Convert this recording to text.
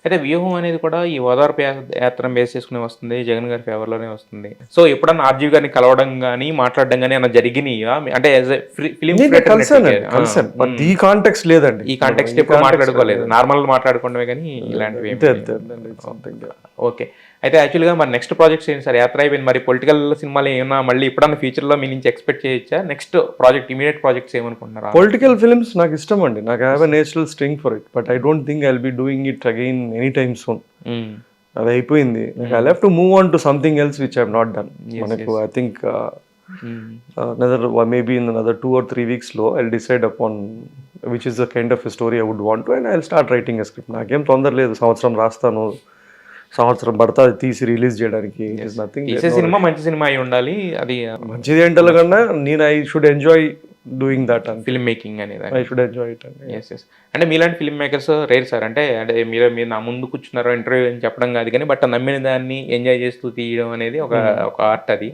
అయితే వ్యూహం అనేది కూడా ఈ ఓదార్పు యాత్రను బేస్ చేసుకుని వస్తుంది. జగన్ గారి ఫేవర్‌లోనే వస్తుంది. సో, ఎప్పుడన్నా ఆర్‌జీవి గారిని కలవడం గాని, మాట్లాడడం గాని ఏమన్నా జరిగినియా? అంటే యాస్ ఎ ఫిల్మ్ నేను క్రియేటర్ కలిసానండి, నెట్‌వర్కే. కలిసాను. బట్ ఈ కాంటెక్స్ట్ లేదండి. ఈ కాంటెక్స్ట్ ఈ ఎప్పుడు కాంటెక్స్ట్ మాట్లాడుకోలేదు. నార్మల్‌గా మాట్లాడుకోవడమే గాని ఇలాంటివి అంతే ఏమి అంతే అండి. సంథింగ్. ఓకే. అయితే యాక్చువల్‌గా మరి నెక్స్ట్ ప్రాజెక్ట్స్ ఏంటి సార్? యాత్ర అయిపోయింది. మరి పొలిటికల్ సినిమాలు ఏమన్నా మళ్ళీ ఎప్పుడన్నా ఫ్యూచర్‌లో మీ నుంచి ఎక్స్‌పెక్ట్ చేయొచ్చా? నెక్స్ట్ ప్రాజెక్ట్ ఇమ్మీడియేట్ ప్రాజెక్ట్స్ ఏమనుకుంటున్నారు? పొలిటికల్ ఫిల్మ్స్ నాకు ఇష్టం అండి. నాకు I have a natural string for it. But I don't think I will be doing it again any time soon. Hmm. అది అయిపోయింది. I have to move on to something else which I have not done. మనకు I think maybe in another 2 or 3 weeks లో I'll decide upon which is the kind of a story I would want to, and I'll start writing a script. నాకేం తొందర లేదు. సంవత్సరం రాస్తాను, సంవత్సరం పడతాది తీసి రిలీజ్ చేయడానికి. It is nothing. తీసే సినిమా మంచి సినిమా అయి ఉండాలి. అది మంచిది ఏంటో కన్నా నేను I should enjoy doing that and film making అనేది. ఐ షుడ్ ఎంజాయ్ ఇట్ అండి. యెస్. యెస్. అంటే మీలాంటి ఫిల్మ్ మేకర్స్ రేర్ సార్. అంటే మీరు మీరు నా ముందు కూర్చున్నారు ఇంటర్వ్యూ అని చెప్పడం కాదు కానీ, బట్ నమ్మిన దాన్ని ఎంజాయ్ చేస్తూ తీయడం అనేది ఒక ఆర్ట్ అది.